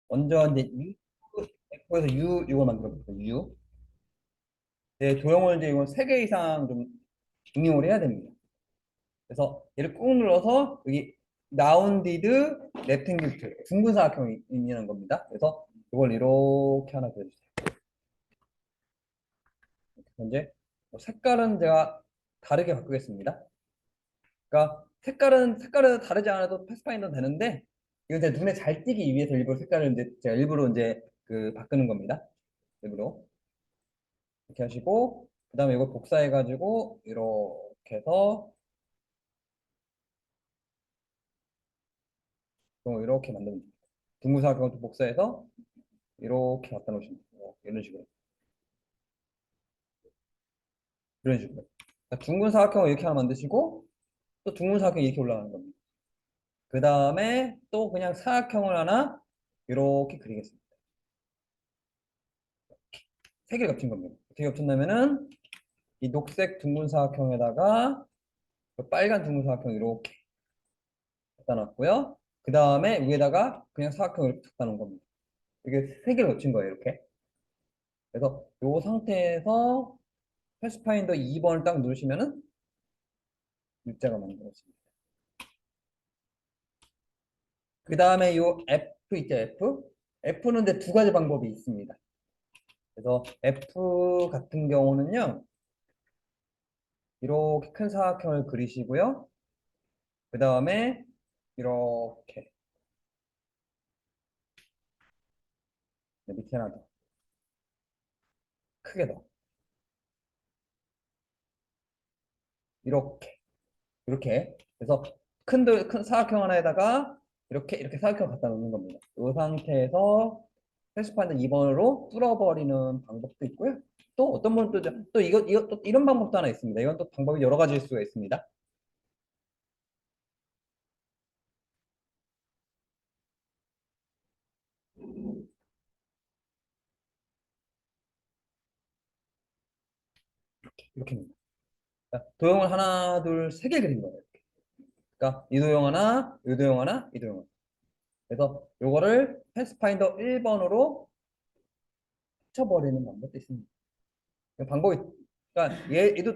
먼저 이제 F에서 U 이걸 만들어 볼게요. U. 네, 도형을 이제 이건 3개 이상 좀 응용을 해야 됩니다. 그래서 얘를 꾹 눌러서 여기 라운디드 렉탱글 둥근 사각형이 있는 겁니다. 그래서 이걸 이렇게 하나 그려주세요. 현재 색깔은 제가 다르게 바꾸겠습니다. 그러니까 색깔은 다르지 않아도 패스파인더 되는데 이건 제 눈에 잘 띄기 위해서 일부러 색깔을 이제 제가 일부러 이제 그 바꾸는 겁니다. 일부러 이렇게 하시고 그다음에 이걸 복사해 가지고 이렇게 해서 이렇게 만들면 됩니다. 둥근 사각형을 복사해서 이렇게 갖다 놓으시면 돼요. 이런 식으로. 이런 식으로. 그러니까 둥근 사각형을 이렇게 하나 만드시고 또 둥근 사각형이 이렇게 올라가는 겁니다. 그 다음에 또 그냥 사각형을 하나 이렇게 그리겠습니다. 세 개 겹친 겁니다. 어떻게 겹쳤냐면은 이 녹색 둥근 사각형에다가 그 빨간 둥근 사각형 이렇게 갖다 놨고요. 그 다음에 위에다가 그냥 사각형을 이렇게 갖다 놓은 겁니다. 이게 세 개를 겹친 거예요, 이렇게. 그래서 이 상태에서 패스파인더 2번을 딱 누르시면은 일자가 만들어집니다. 그 다음에 요 F 있죠, F? F는 근데 두 가지 방법이 있습니다. 그래서 F 같은 경우는요, 이렇게 큰 사각형을 그리시고요. 그 다음에 이렇게 밑에 하나 더 크게 더 이렇게 이렇게 그래서 큰 사각형 하나에다가 이렇게 사각형 갖다 놓는 겁니다. 이 상태에서 패스파인더 2번으로 뚫어버리는 방법도 있고요. 또 어떤 분은 또 이거 또 이런 방법도 하나 있습니다. 이건 또 방법이 여러 가지일 수가 있습니다. 이렇게입니다. 도형을 하나, 둘, 세 개 그린 거예요. 그러니까 이 도형 하나, 이 도형 하나, 이 도형 하나. 그래서 요거를 패스파인더 1번으로 합쳐버리는 방법도 있습니다. 방법이 그러니까 얘도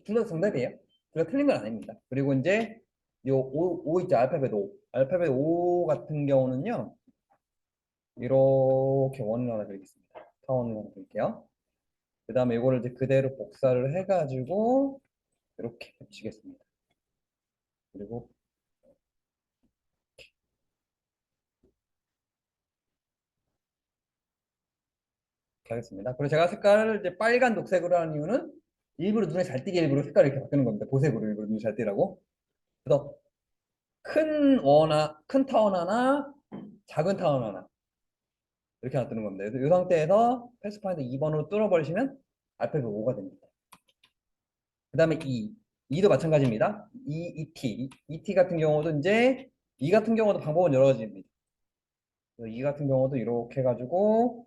둘 다 정답이에요. 둘 다 틀린 건 아닙니다. 그리고 이제 요 O 있죠. 알파벳 O. 알파벳 O 같은 경우는요. 이렇게 원을 하나 그리겠습니다. 타원을 하나 그릴게요. 그 다음에 이거를 이제 그대로 복사를 해가지고 이렇게 붙이겠습니다. 그리고 이렇게 하겠습니다. 그리고 제가 색깔을 이제 빨간 녹색으로 하는 이유는 일부러 눈에 잘 띄게 일부러 색깔을 이렇게 바꾸는 겁니다. 보색으로 일부러 눈에 잘 띄라고. 그래서 큰 타원 하나, 작은 타원 하나 이렇게 놔두는 겁니다. 그래서 이 상태에서 패스파인더 2번으로 뚫어버리시면 알파벳 5가 됩니다. 그 다음에 2도 마찬가지입니다. 2t 같은 경우도 이제 2 같은 경우도 방법은 여러 가지입니다. 그래서 2 같은 경우도 이렇게 해가지고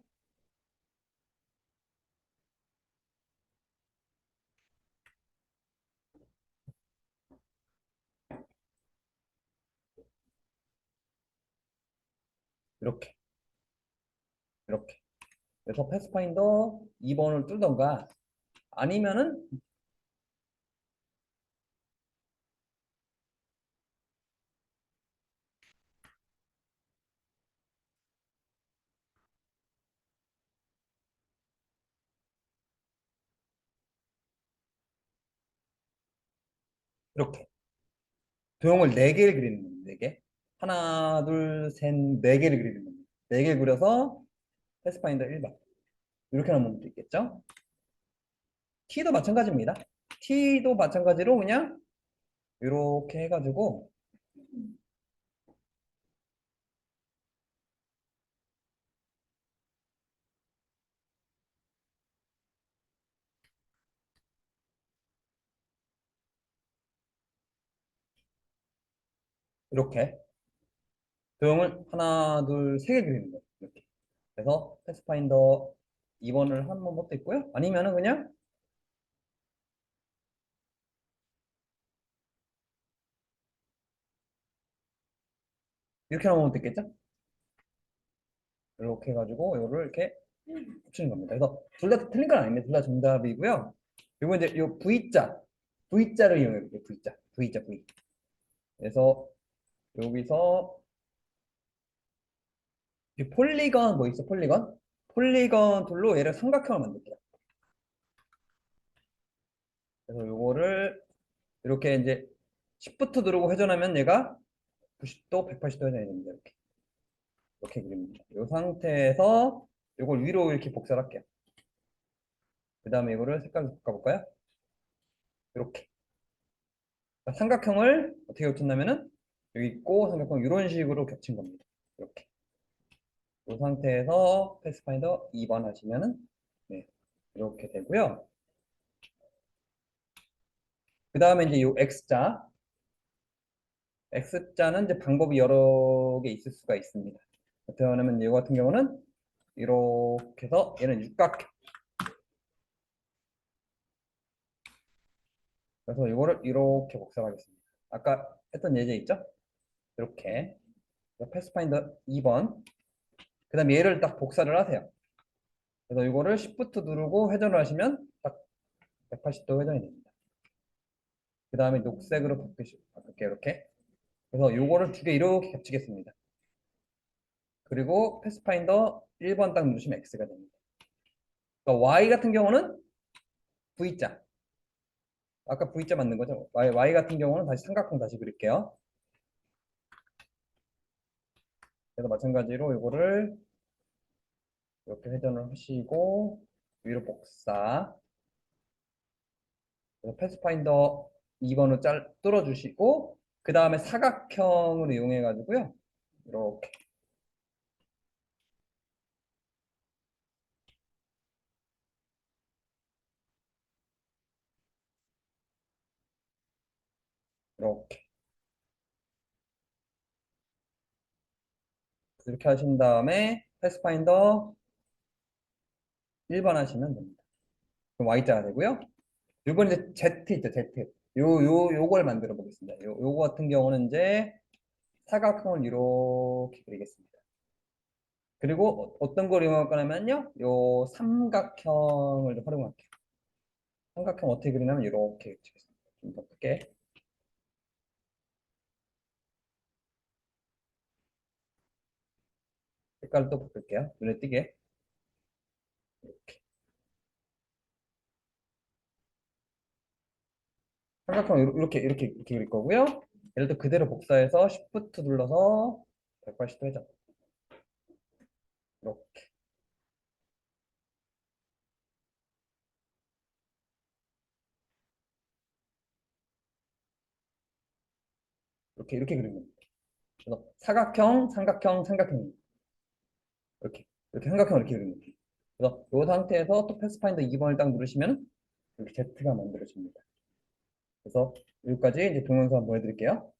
이렇게 이렇게 그래서 패스파인더 2번을 뚫던가 아니면은 이렇게 도형을 4개를 그리는 겁니다. 4개 하나 둘셋 4개를 그리는 겁니다. 4개 그려서 패스파인더 1번 이렇게 하는 도 있겠죠. T도 마찬가지입니다. T도 마찬가지로 그냥 이렇게 해가지고 이렇게 도형을 하나, 둘, 세 개 그리는 거예요. 이렇게. 그래서 패스파인더 2번을 한 번밖에 있고요. 아니면은 그냥 이렇게 하는 방법도 있겠죠? 이렇게 해가지고 이거를 이렇게 붙이는 겁니다. 그래서 둘 다 틀린 건 아닙니다. 둘 다 정답이고요. 그리고 이제 요 V자를 이용해볼게요. V자, V. 그래서 여기서 이 폴리건 뭐 있어? 폴리건 툴로 얘를 삼각형을 만들게요. 그래서 요거를 이렇게 이제 Shift 누르고 회전하면 얘가 90도, 180도 회전이 됩니다. 이렇게 그립니다. 이 상태에서 이걸 위로 이렇게 복사를 할게요. 그 다음에 이거를 색깔로 바꿔볼까요? 이렇게. 삼각형을 어떻게 겹쳤냐면은 여기 있고 삼각형 이런 식으로 겹친 겁니다. 이렇게. 이 상태에서 패스파인더 2번 하시면은 네, 이렇게 되고요. 그 다음에 이제 이 X자는 이제 방법이 여러 개 있을 수가 있습니다. 어떻게 하냐면 이거 같은 경우는 이렇게 해서 얘는 육각형. 그래서 이거를 이렇게 복사하겠습니다. 아까 했던 예제 있죠? 이렇게. 패스파인더 2번. 그 다음 얘를 딱 복사를 하세요. 그래서 이거를 Shift 누르고 회전을 하시면 딱 180도 회전이 됩니다. 그 다음에 녹색으로 바꿀게요. 이렇게. 그래서 이거를 두 개 이렇게 겹치겠습니다. 그리고 패스파인더 1번 딱 누르시면 X가 됩니다. 그러니까 Y 같은 경우는 V자. 아까 V자 맞는 거죠? Y 같은 경우는 다시 삼각형 다시 그릴게요. 그래서 마찬가지로 이거를 이렇게 회전을 하시고 위로 복사. 그래서 패스파인더 2번으로 뚫어주시고 그 다음에 사각형으로 이용해 가지고요. 이렇게 이렇게 이렇게 하신 다음에 패스파인더 1번 하시면 됩니다. 그럼 Y자가 되고요. 이번 이제 Z 있죠, Z. 요걸 만들어 보겠습니다. 요거 같은 경우는 이제 사각형을 이렇게 그리겠습니다. 그리고 어떤 걸 이용할 거냐면요. 요 삼각형을 활용할게요. 삼각형 어떻게 그리냐면 이렇게 그리겠습니다. 좀 더 크게. 색깔을 또 바꿀게요. 눈에 띄게. 이렇게. 삼각형 이렇게 그릴 거고요. 얘를 또 그대로 복사해서 Shift 눌러서 180도 회전. 이렇게. 이렇게 그리는 겁니다. 그래서 삼각형. 이렇게 삼각형 이렇게 그리는 겁니다. 그래서 이 상태에서 또 패스파인더 2번을 딱 누르시면 이렇게 Z가 만들어집니다. 그래서 여기까지 이제 동영상 한번 보여드릴게요.